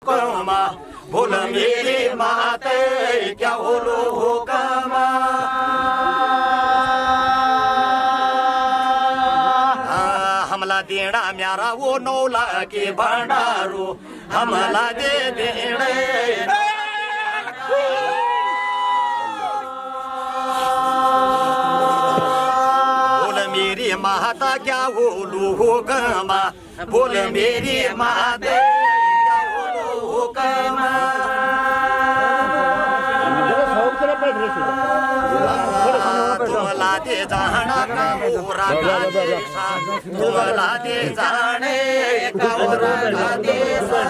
कमा बोल मेरी माते क्या बोलो हो कमा हमला देना म्यारा वो नौला के भंडारो हमला दे देने बोल मेरी माता क्या बोलो हो कमा बोल मेरी माते तुमला दे जाना कामुरा का देशा तुमला दे जाने कामुरा का देशा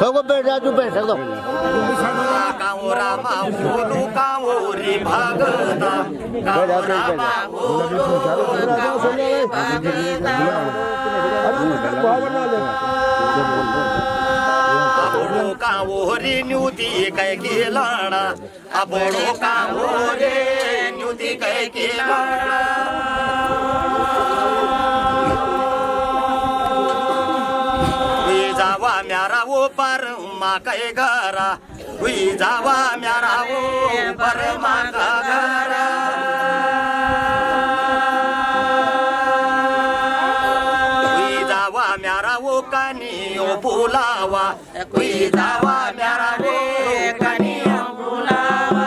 सबको बैठ जा तू बैठ सकता कामुरा मा बोलू कामुरी भगता कामुरा मा बोलू कामुरी भगता अबड़ो कावोरी न्यूती कह के लाना अबड़ो कावोरे न्यूती कह के लाना हुई जावा म्यारा वो पर माँ कह घरा हुई जावा म्यारा वो पर माँ का घरा म्यारा वो कनियो बुलावा कोई दावा म्यारा वो कनियो बुलावा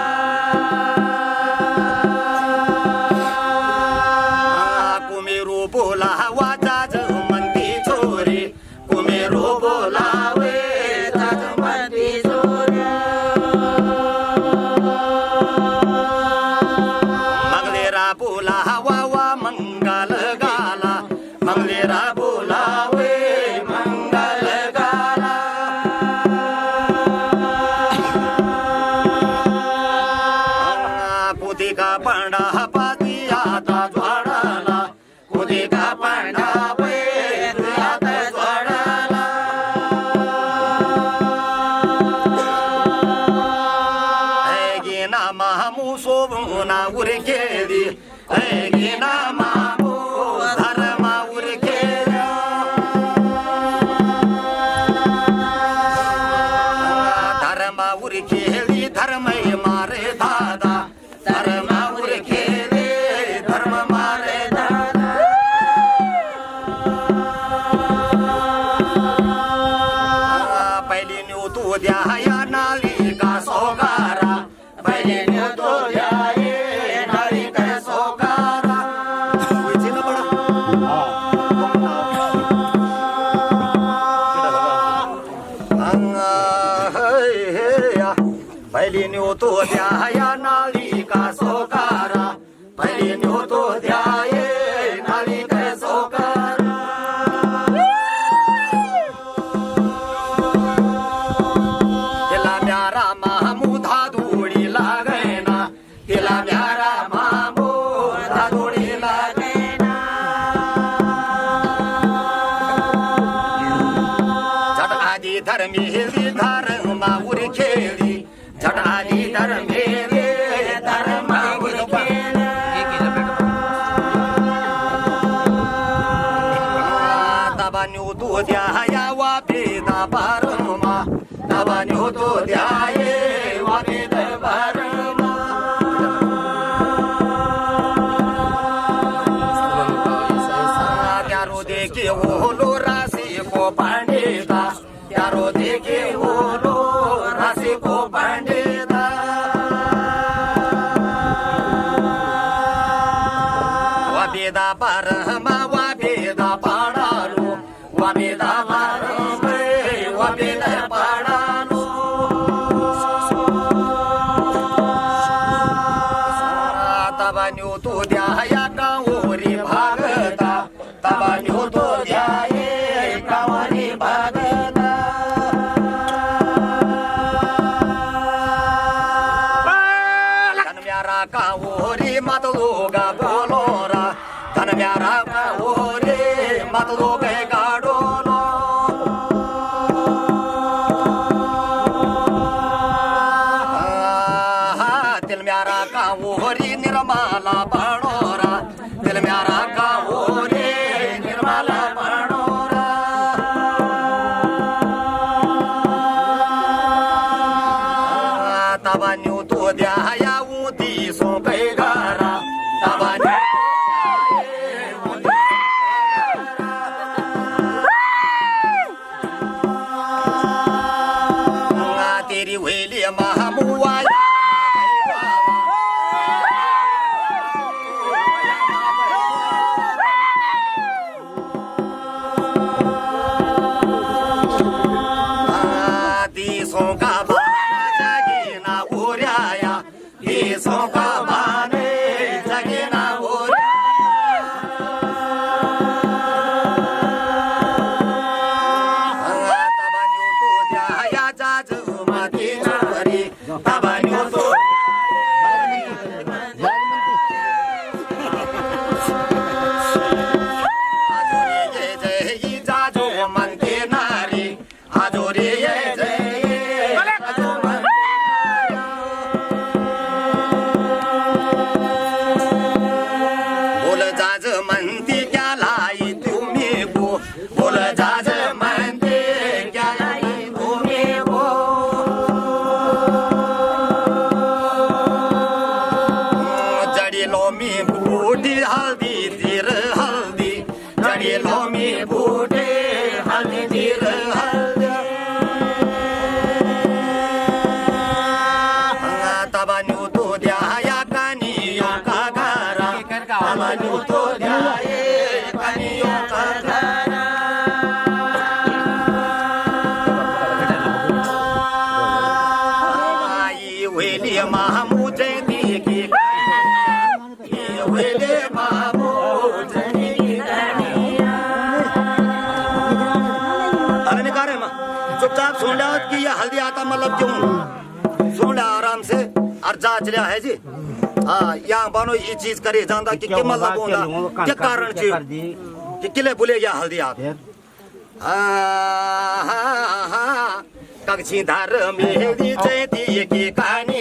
कुमेरो बोलावा जाज मंदी छोरे कुमेरो बोलावे जाज मंदी छोरे मंगलेरा बोलावा वा मंगल गाला मंगलेरा पांडा पाती आता ज्वाडाला कुदी का पांडा आता ज्वाडाला ऐगिना मामू सोबुना उरकेदी ऐगिना मामू धर्मा उरकेदा धर्मा उरकेदी धर्मय मारे दादा धर्म उरकेले धर्म मारे दादा पहले न्यू तू द्याया नाली का सोगारा पहले न्यू तू द्याये नाली का सोगारा पहले न्यू तू द्याया नाली का सोकारा पहले न्यू तो ध्याये नाली का सोकारा तिला म्यारा मामूधा धूड़ी लागे ना तिला म्यारा मामूधा धूड़ी लागे ना झट आदि धर्मी धर्म उरखेली झट आदि धर्मी धर्म तबान्यू तो द्याया वापेदा पारमा तबान्यू तो द्याये वापेदा पारमा त्यारो देखे ओलो राशि को पांडेता त्यारो देखे ओलो राशि को पांडेता वापेदा पारमा वापेदा पाडालो वापेदा पारमा वापेदा पाडालो तबान्यू तो द्याया कावरी भागता तबान्यू तो द्याये कावरी भागता धन म्यारा कावरी मत लोगा बोलोरा धन म्यारा कावरी मत लोगे गाडोलो तबन्यो तो आजोरी ये जय ही जाजो म्हणते नारी आजोरी ये जय जाजो म्हणते बोल जाज म्हणते क्यालाई तुम्ही गो बोल जाज म्हणते क्यालाई तुम्ही गो जडिलो मी बूटी हल्दी तीर हल्दी जडिलो मी बूटी हल्दी तीर हल्दी तबन्यो तो द्या या कानियो का घरा तबन्यो तो द्या ये कानियो का घरा आई वेली महामुजे देखी वेले महामुजे अरे निकाल रे माँ चुपचाप सुन लिया कि ये हल्दी आता मतलब क्यों सुन लिया आराम से और जांच लिया है जी हाँ यहाँ बनो ये चीज करे जानता कि क्या मतलब होगा क्या कारण चाहिए कि किले भूले गया हल्दी आप हाँ हाँ हाँ कक्षी धार में दी जयती की कहानी